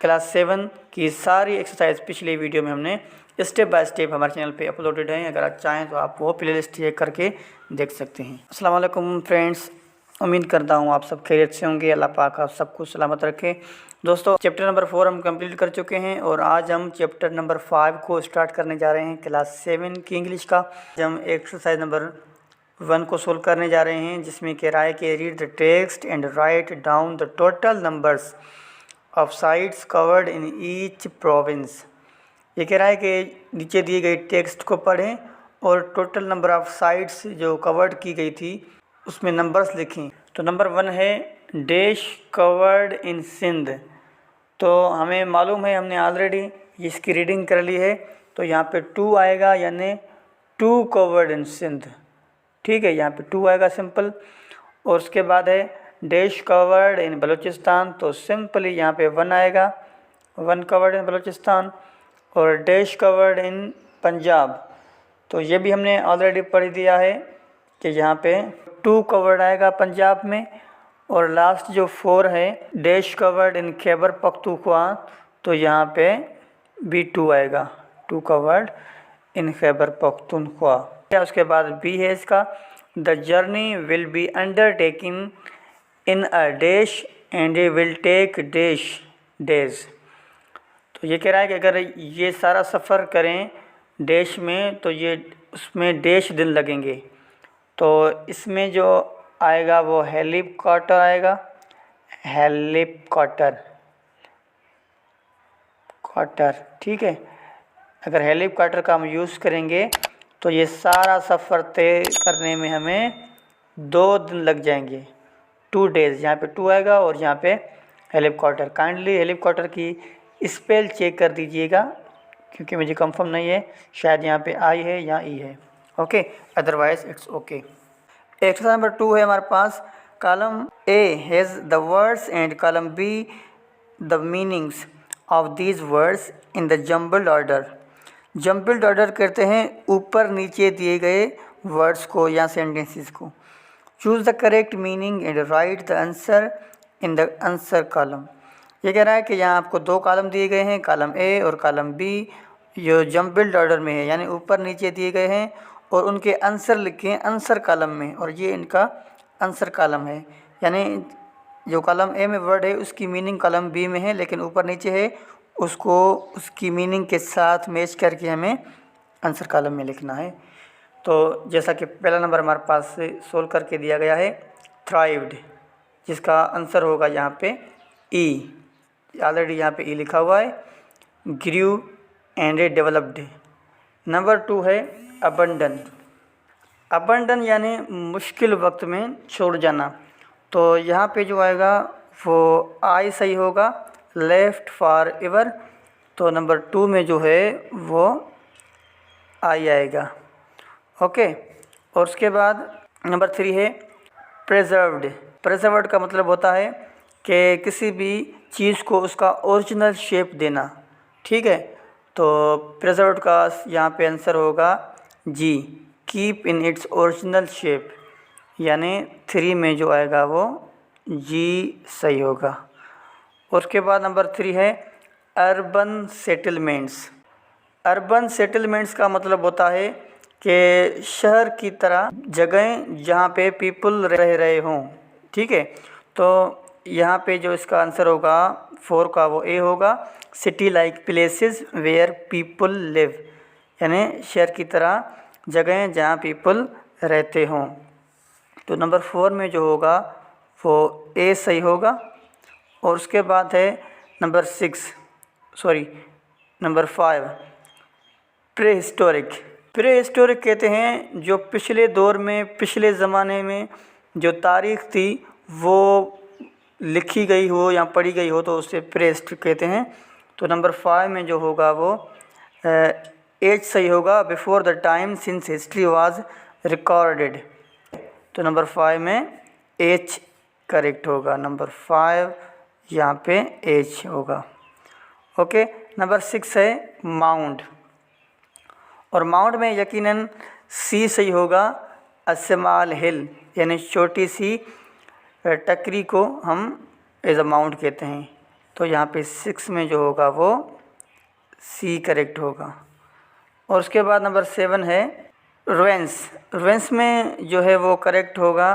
Class 7 की सारी exercise पिछले वीडियो में हमने स्टेप बाय स्टेप हमारे चैनल पे अपलोडेड है। अगर आप चाहें तो आप वो प्लेलिस्ट चेक करके देख सकते हैं। अस्सलाम वालेकुम फ्रेंड्स, उम्मीद करता हूँ आप सब खैरियत से होंगे। अल्लाह पाक आप सबको सलामत रखे। दोस्तों, चैप्टर नंबर 4 हम कंप्लीट कर चुके हैं और आज हम चैप्टर नंबर 5 को स्टार्ट करने जा रहे हैं, क्लास 7 की इंग्लिश का। हम एक्सरसाइज नंबर 1 को सोल्व करने जा रहे हैं, जिसमें कह रहा है कि read the text and write down the total numbers of sites covered in each province. ये कह रहा है कि नीचे दिए गए टेक्स्ट को पढ़ें और टोटल नंबर ऑफ साइट्स जो कवर्ड की गई थी उसमें नंबर्स लिखें। तो नंबर 1 है डैश कवर्ड इन सिंध। तो हमें मालूम है, हमने ऑलरेडी इसकी रीडिंग कर ली है। तो यहाँ पे 2 आएगा, यानी 2 कवर्ड इन सिंध। ठीक है, यहाँ पे 2 आएगा सिंपल। और उसके बाद है डैश कवर्ड इन बलूचिस्तान। तो सिंपली यहाँ पे 1 आएगा, 1 कवर्ड इन बलूचिस्तान। और डैश कवर्ड इन पंजाब, तो ये भी हमने ऑलरेडी पढ़ दिया है कि यहाँ पे 2 कवर्ड आएगा पंजाब में। और लास्ट जो 4 है dash covered in Khyber Pakhtunkhwa, तो यहाँ पे भी 2 आएगा, 2 कवर्ड इन खैबर पख्तूनख्वा। उसके बाद बी है इसका, the journey will be undertaking in a dash and will take dash days. तो ये कह रहा है कि अगर ये सारा सफ़र करें डैश में तो ये उसमें डैश दिन लगेंगे। तो इसमें जो आएगा वो हेलीकॉप्टर आएगा, हेलीकॉप्टर ठीक है। अगर हेलीकॉप्टर का हम यूज़ करेंगे तो ये सारा सफ़र तय करने में हमें 2 दिन लग जाएंगे, 2 डेज़। यहाँ पे 2 आएगा और यहाँ पे हेलीकॉप्टर। काइंडली हेलीकॉप्टर की स्पेल चेक कर दीजिएगा, क्योंकि मुझे कंफर्म नहीं है, शायद यहाँ पे आई है या ई है। Okay, otherwise it's okay. Exercise number 2 है हमारे पास। Column A has the words and column B the meanings of these words in the jumbled order. Jumbled order कहते हैं ऊपर नीचे दिए गए वर्ड्स को या सेंटेंसेस को। Choose the correct meaning and right the answer in the answer column. ये कह रहा है कि यहाँ आपको 2 कॉलम दिए गए हैं, कॉलम ए और कॉलम बी, जो जम्बल्ड ऑर्डर में है, यानी ऊपर नीचे दिए गए हैं और उनके आंसर लिखे हैं आंसर कॉलम में, और ये इनका आंसर कॉलम है। यानी जो कॉलम ए में वर्ड है उसकी मीनिंग कॉलम बी में है, लेकिन ऊपर नीचे है उसको उसकी मीनिंग के साथ मैच करके हमें आंसर कॉलम में लिखना है। तो जैसा कि पहला नंबर हमारे पास से सोल्व करके दिया गया है, थ्राइव्ड, जिसका आंसर होगा यहाँ पे ई। ऑलरेडी यहाँ पे ई लिखा हुआ है। ग्रू एंड डेवलप्ड। नंबर 2 है अबंडन। अबंडन यानी मुश्किल वक्त में छोड़ जाना। तो यहाँ पे जो आएगा वो आई सही होगा, लेफ्ट फॉर एवर। तो नंबर 2 में जो है वो आई आएगा। ओके, और उसके बाद नंबर 3 है प्रेजर्व्ड। प्रेजर्व्ड का मतलब होता है कि किसी भी चीज़ को उसका ओरिजिनल शेप देना। ठीक है, तो प्रेजर्व्ड का यहाँ पे आंसर होगा G, keep in its original shape, यानी 3 में जो आएगा वो जी सही होगा। उसके बाद नंबर 3 है अर्बन सेटलमेंट्स। अर्बन सेटलमेंट्स का मतलब होता है कि शहर की तरह जगहें जहाँ पे पीपल रह रहे हों। ठीक है, तो यहाँ पे जो इसका आंसर होगा 4 का वो ए होगा, city like places where people live, यानी शहर की तरह जगहें जहाँ पीपल रहते हों। तो नंबर 4 में जो होगा वो ए सही होगा। और उसके बाद है नंबर 5 प्रीहिस्टोरिक। प्रीहिस्टोरिक कहते हैं जो पिछले दौर में, पिछले ज़माने में जो तारीख़ थी वो लिखी गई हो या पढ़ी गई हो, तो उसे प्रीहिस्टोरिक कहते हैं। तो नंबर 5 में जो होगा वो एज सही होगा, before the time since history was recorded. तो नंबर 5 में एच करेक्ट होगा, नंबर 5 यहाँ पे एच होगा। ओके, नंबर 6 है माउंट। और माउंट में यकीनन सी सही होगा, अ स्मॉल हिल, यानी छोटी सी टकरी को हम एज अ माउंट कहते हैं। तो यहाँ पे 6 में जो होगा वो सी करेक्ट होगा। और उसके बाद नंबर 7 है रुइंस। रुइंस में जो है वो करेक्ट होगा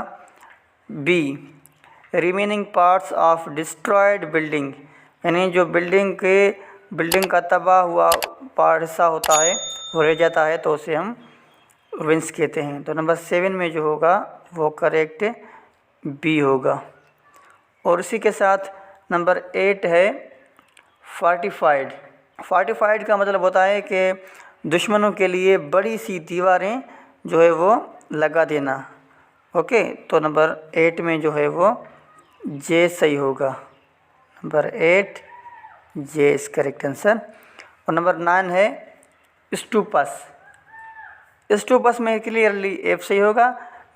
B, remaining parts of destroyed building, यानी जो बिल्डिंग का तबाह हुआ पार्ट हिस्सा होता है वो रह जाता है तो उसे हम रुइंस कहते हैं। तो नंबर 7 में जो होगा वो करेक्ट बी होगा। और इसी के साथ नंबर 8 है फोर्टिफाइड। फोर्टिफाइड का मतलब होता है कि दुश्मनों के लिए बड़ी सी दीवारें जो है वो लगा देना। ओके, तो नंबर 8 में जो है वो जे सही होगा। नंबर 8 जे इस करेक्ट आंसर। और नंबर 9 है स्टूपस। स्टूपस में क्लियरली एफ सही होगा।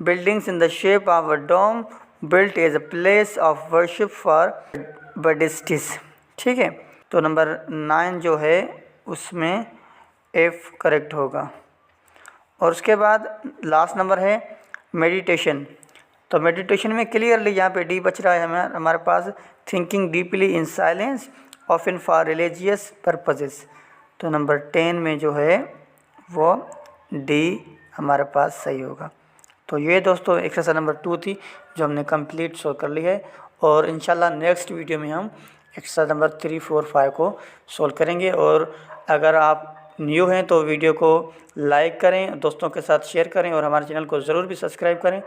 Buildings in the shape of a dome built as a place of worship for Buddhists. ठीक है, तो नंबर 9 जो है उसमें एफ करेक्ट होगा। और उसके बाद लास्ट नंबर है मेडिटेशन। तो मेडिटेशन में क्लियरली यहाँ पे डी बच रहा है हमारे पास, thinking deeply in silence often for religious purposes. तो नंबर 10 में जो है वो डी हमारे पास सही होगा। तो ये दोस्तों एक्सरसाइज नंबर 2 थी जो हमने कंप्लीट सॉल्व कर ली है। और इंशाल्लाह नेक्स्ट वीडियो में हम एक्सरसाइज नंबर 3, 4, 5 को सॉल्व करेंगे। और अगर आप न्यू हैं तो वीडियो को लाइक करें, दोस्तों के साथ शेयर करें और हमारे चैनल को ज़रूर भी सब्सक्राइब करें।